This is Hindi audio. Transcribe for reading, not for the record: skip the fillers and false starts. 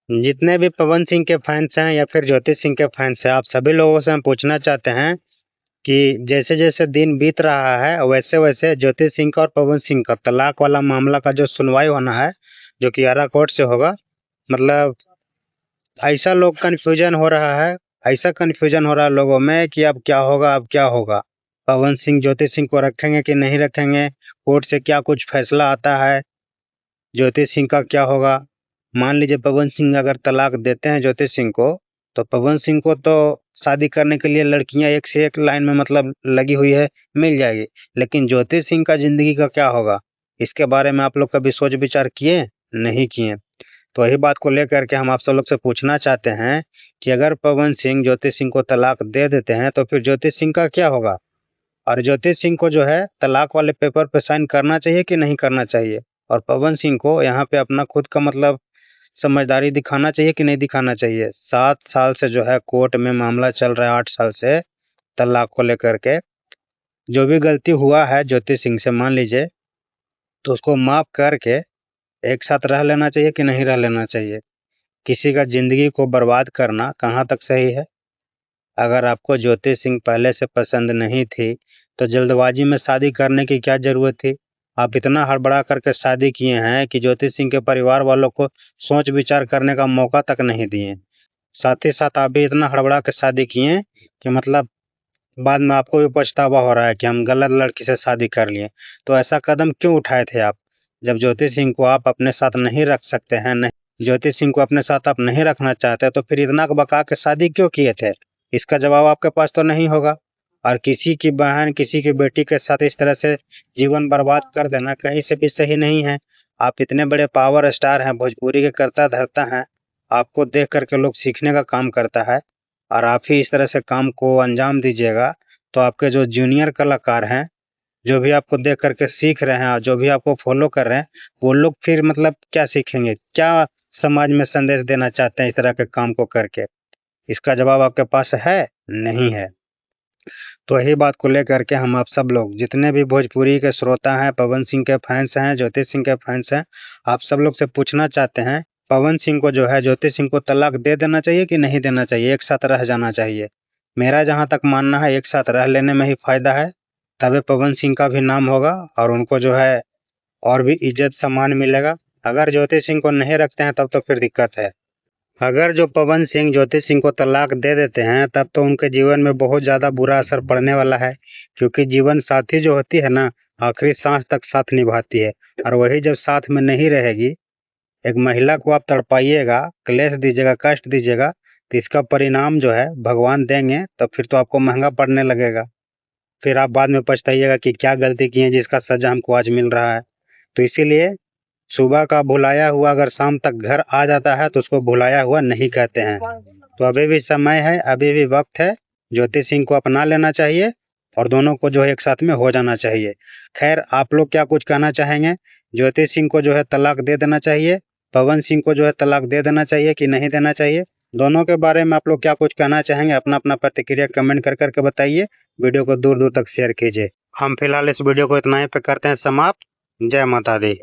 जितने भी पवन सिंह के फैंस हैं या फिर ज्योति सिंह के फैंस हैं, आप सभी लोगों से हम पूछना चाहते हैं कि जैसे जैसे दिन बीत रहा है वैसे वैसे ज्योति सिंह का और पवन सिंह का तलाक वाला मामला का जो सुनवाई होना है, जो कि आरा कोर्ट से होगा, मतलब ऐसा लोग कन्फ्यूजन हो रहा है, ऐसा कन्फ्यूजन हो रहा है लोगों में कि अब क्या होगा, अब क्या होगा। पवन सिंह ज्योति सिंह को रखेंगे कि नहीं रखेंगे, कोर्ट से क्या कुछ फैसला आता है, ज्योति सिंह का क्या होगा। मान लीजिए पवन सिंह अगर तलाक देते हैं ज्योति सिंह को, तो पवन सिंह को तो शादी करने के लिए लड़कियां एक से एक लाइन में मतलब लगी हुई है, मिल जाएगी। लेकिन ज्योति सिंह का जिंदगी का क्या होगा, इसके बारे में आप लोग कभी सोच विचार किए? नहीं किए। तो वही बात को लेकर के हम आप सब लोग से पूछना चाहते हैं कि अगर पवन सिंह ज्योति सिंह को तलाक दे देते हैं तो फिर ज्योति सिंह का क्या होगा, और ज्योति सिंह को जो है तलाक वाले पेपर पे साइन करना चाहिए कि नहीं करना चाहिए, और पवन सिंह को यहाँ पे अपना खुद का मतलब समझदारी दिखाना चाहिए कि नहीं दिखाना चाहिए। 7 साल से जो है कोर्ट में मामला चल रहा है, 8 साल से तलाक को लेकर के। जो भी गलती हुआ है ज्योति सिंह से मान लीजिए, तो उसको माफ करके एक साथ रह लेना चाहिए कि नहीं रह लेना चाहिए। किसी का जिंदगी को बर्बाद करना कहाँ तक सही है? अगर आपको ज्योति सिंह पहले से पसंद नहीं थी तो जल्दबाजी में शादी करने की क्या जरूरत थी? आप इतना हड़बड़ा करके शादी किए हैं कि ज्योति सिंह के परिवार वालों को सोच विचार करने का मौका तक नहीं दिए। साथ ही साथ आप भी इतना हड़बड़ा के शादी किए कि मतलब बाद में आपको भी पछतावा हो रहा है कि हम गलत लड़की से शादी कर लिए। तो ऐसा कदम क्यों उठाए थे आप? जब ज्योति सिंह को आप अपने साथ नहीं रख सकते हैं, नहीं ज्योति सिंह को अपने साथ आप नहीं रखना चाहते, तो फिर इतना बका के शादी क्यों किए थे? इसका जवाब आपके पास तो नहीं होगा। और किसी की बहन, किसी की बेटी के साथ इस तरह से जीवन बर्बाद कर देना कहीं से भी सही नहीं है। आप इतने बड़े पावर स्टार हैं, भोजपुरी के करता धरता हैं, आपको देख करके लोग सीखने का काम करता है, और आप ही इस तरह से काम को अंजाम दीजिएगा तो आपके जो जूनियर कलाकार हैं, जो भी आपको देख करके सीख रहे हैं और जो भी आपको फॉलो कर रहे हैं, वो लोग फिर मतलब क्या सीखेंगे? क्या समाज में संदेश देना चाहते हैं इस तरह के काम को करके? इसका जवाब आपके पास है? नहीं है। तो यही बात को लेकर के हम आप सब लोग जितने भी भोजपुरी के श्रोता हैं, पवन सिंह के फैंस हैं, ज्योति सिंह के फैंस हैं, आप सब लोग से पूछना चाहते हैं, पवन सिंह को जो है ज्योति सिंह को तलाक दे देना चाहिए कि नहीं देना चाहिए, एक साथ रह जाना चाहिए? मेरा जहाँ तक मानना है एक साथ रह लेने में ही फायदा है, तभी पवन सिंह का भी नाम होगा और उनको जो है और भी इज्जत सम्मान मिलेगा। अगर ज्योति सिंह को नहीं रखते हैं तब तो फिर दिक्कत है। अगर जो पवन सिंह ज्योति सिंह को तलाक दे देते हैं तब तो उनके जीवन में बहुत ज़्यादा बुरा असर पड़ने वाला है, क्योंकि जीवन साथी जो होती है ना, आखिरी सांस तक साथ निभाती है, और वही जब साथ में नहीं रहेगी, एक महिला को आप तड़पाइएगा, क्लेश दीजिएगा, कष्ट दीजिएगा, तो इसका परिणाम जो है भगवान देंगे, तो फिर तो आपको महंगा पड़ने लगेगा। फिर आप बाद में पछताइएगा कि क्या गलती की है जिसका सजा हमको आज मिल रहा है। तो इसीलिए सुबह का भुलाया हुआ अगर शाम तक घर आ जाता है तो उसको भुलाया हुआ नहीं कहते हैं। तो अभी भी समय है, अभी भी वक्त है, ज्योति सिंह को अपना लेना चाहिए और दोनों को जो है एक साथ में हो जाना चाहिए। खैर, आप लोग क्या कुछ कहना चाहेंगे? ज्योति सिंह को जो है तलाक दे देना चाहिए, पवन सिंह को जो है तलाक दे देना चाहिए कि नहीं देना चाहिए? दोनों के बारे में आप लोग क्या कुछ कहना चाहेंगे? अपना अपना प्रतिक्रिया कमेंट कर करके बताइए। वीडियो को दूर दूर तक शेयर कीजिए। हम फिलहाल इस वीडियो को इतना ही पे करते हैं समाप्त। जय माता दी।